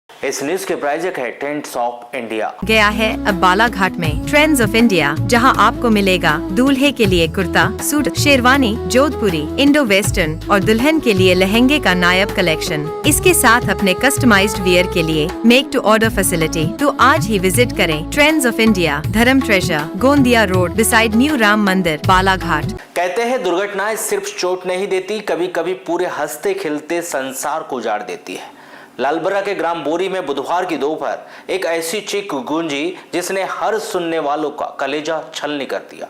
इस न्यूज के प्रायोजक है ट्रेंड्स ऑफ इंडिया। गया है अब बालाघाट में ट्रेंड्स ऑफ इंडिया, जहां आपको मिलेगा दूल्हे के लिए कुर्ता, सूट, शेरवानी, जोधपुरी, इंडो वेस्टर्न और दुल्हन के लिए लहंगे का नायाब कलेक्शन। इसके साथ अपने कस्टमाइज्ड वियर के लिए मेक टू ऑर्डर फैसिलिटी। तो आज ही विजिट करें ट्रेंड्स ऑफ इंडिया, धर्म treasure, Gondia road, beside new Ram मंदिर, बालाघाट। कहते हैं दुर्घटनाएं सिर्फ चोट नहीं देती, कभी कभी पूरे हंसते खिलते संसार को उजाड़ देती है। लालबर्रा के ग्राम बोरी में बुधवार की दोपहर एक ऐसी चीख गूंजी जिसने हर सुनने वालों का कलेजा छलनी कर दिया।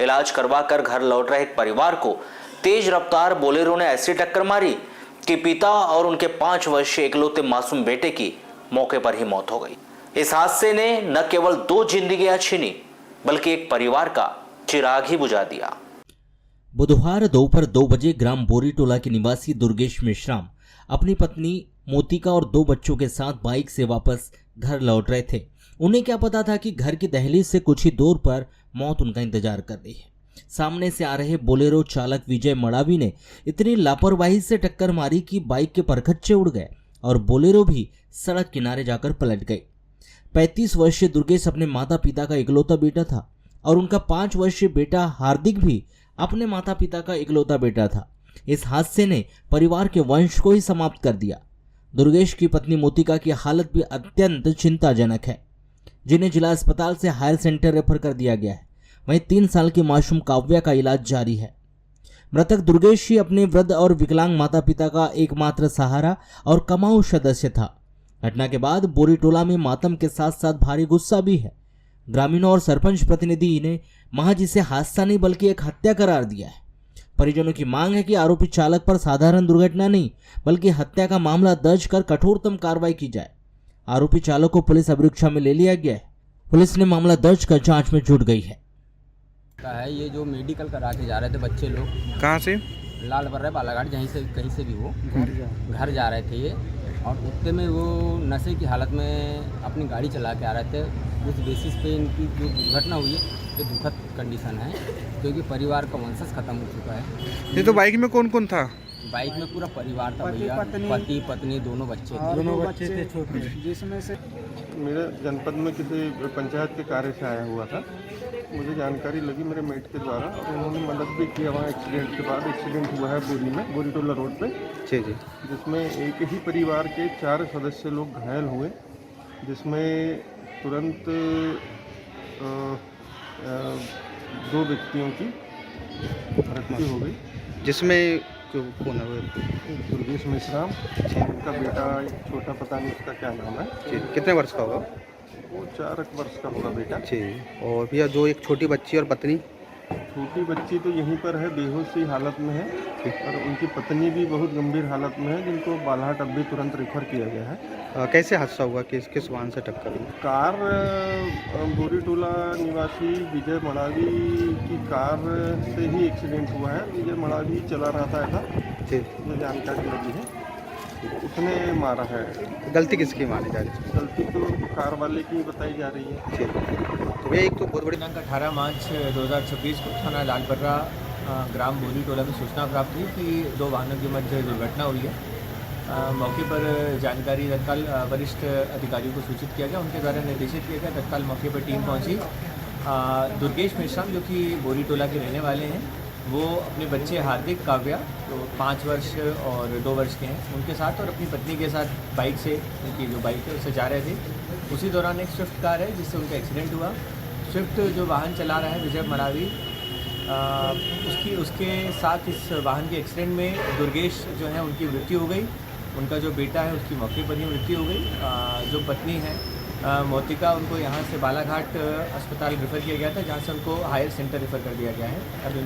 इलाज करवाकर घर लौट रहे एक परिवार को तेज रफ्तार बोलेरो ने ऐसी टक्कर मारी कि पिता और उनके 5 वर्षीय इकलौते मासूम बेटे की मौके पर ही मौत हो गई। इस हादसे ने न केवल 2 जिंदगियां छीनी बल्कि एक परिवार का चिराग ही बुझा दिया। बुधवार दोपहर 2 बजे ग्राम बोरी टोला के निवासी दुर्गेश मेश्राम अपनी पत्नी मोतिका और 2 बच्चों के साथ बाइक से वापस घर लौट रहे थे। उन्हें क्या पता था कि घर की दहलीज से कुछ ही दूर पर मौत उनका इंतजार कर रही है। सामने से आ रहे बोलेरो चालक विजय मड़ावी ने इतनी लापरवाही से टक्कर मारी कि बाइक के परखच्चे उड़ गए और बोलेरो भी सड़क किनारे जाकर पलट गई। 35 वर्षीय दुर्गेश अपने माता पिता का इकलौता बेटा था और उनका 5 वर्षीय बेटा हार्दिक भी अपने माता पिता का इकलौता बेटा था। इस हादसे ने परिवार के वंश को ही समाप्त कर दिया। दुर्गेश की पत्नी मोतिका की हालत भी अत्यंत चिंताजनक है, जिन्हें जिला अस्पताल से हायर सेंटर रेफर कर दिया गया है। वहीं 3 साल की मासूम काव्या का इलाज जारी है। मृतक दुर्गेश ही अपने वृद्ध और विकलांग माता पिता का एकमात्र सहारा और कमाऊ सदस्य था। घटना के बाद बोरी टोला में मातम के साथ साथ भारी गुस्सा भी है। ग्रामीणों और सरपंच प्रतिनिधि ने महज इसे हादसा नहीं बल्कि एक हत्या करार दिया है। परिजनों की मांग है कि आरोपी चालक पर साधारण दुर्घटना नहीं बल्कि हत्या का मामला दर्ज कर कठोरतम कार्रवाई की जाए। आरोपी चालक को पुलिस अभिरक्षा में ले लिया गया है। पुलिस ने मामला दर्ज कर जांच में जुट गई है। ये जो मेडिकल करा के जा रहे थे बच्चे लोग, कहाँ से? लालबर्रा बालाघाट, जहीं से कहीं से भी वो घर जा रहे थे ये, और उतने में वो नशे की हालत में अपनी गाड़ी चला के आ रहे थे। उस बेसिस पे इनकी जो दुर्घटना हुई है ये दुखद कंडीशन है, क्योंकि परिवार का वंशज खत्म हो चुका है। ये तो बाइक में कौन कौन था? बाइक में पूरा परिवार था भैया, पति पत्नी दोनों बच्चे थे। दोनों बच्चे थे छोटे, जिसमें से मेरे जनपद में किसी पंचायत के कार्य से आया हुआ था। मुझे जानकारी लगी मेरे मेट के द्वारा और उन्होंने मदद भी किया। वहाँ एक्सीडेंट के बाद एक्सीडेंट हुआ है बोरी में, बोरी टोला रोड पे, जिसमें एक ही परिवार के 4 सदस्य लोग घायल हुए, जिसमें तुरंत 2 व्यक्तियों की मृत्यु हो गई। जिसमें कौन है? दुर्गेश मेश्राम, उनका बेटा छोटा, पता नहीं उसका क्या नाम है। कितने वर्ष का होगा? वो 4 वर्ष का होगा बेटा। और भैया जो एक छोटी बच्ची और पत्नी? छोटी बच्ची तो यहीं पर है, बेहोशी हालत में है, और उनकी पत्नी भी बहुत गंभीर हालत में है, जिनको बालाघाट अब भी तुरंत रेफर किया गया है। कैसे हादसा हुआ? किस वाहन से टक्कर हुई? कार बोरी टोला निवासी विजय मड़ावी की कार से ही एक्सीडेंट हुआ है। विजय मड़ावी चला रहा था ऐसा, ये जानकारी लगी है, उसने मारा है। गलती किसकी मानी जा रही है? गलती तो कार वाले की बताई जा रही है। तो भैया एक तो बहुत बड़ी दिनांक 18 मार्च 2026 को थाना लालबर्रा ग्राम बोरी टोला में सूचना प्राप्त हुई कि 2 वाहनों के मध्य दुर्घटना हुई है। मौके पर जानकारी तत्काल वरिष्ठ अधिकारियों को सूचित किया गया, उनके द्वारा निर्देशित किया गया। तत्काल मौके पर टीम पहुंची। दुर्गेश मेश्राम जो कि बोरी टोला के रहने वाले हैं, वो अपने बच्चे हार्दिक, काव्या जो 5 वर्ष और 2 वर्ष के हैं, उनके साथ और अपनी पत्नी के साथ बाइक से, उनकी जो बाइक है उससे जा रहे थे। उसी दौरान एक स्विफ्ट कार है जिससे उनका एक्सीडेंट हुआ। स्विफ्ट जो वाहन चला रहा है विजय मड़ावी, उसके साथ इस वाहन के एक्सीडेंट में दुर्गेश जो है उनकी मृत्यु हो गई। उनका जो बेटा है उसकी मौके पर ही मृत्यु हो गई। जो पत्नी है मोतिका, उनको यहाँ से बालाघाट अस्पताल रेफ़र किया गया था, जहाँ से उनको हायर सेंटर रेफ़र कर दिया गया है। अब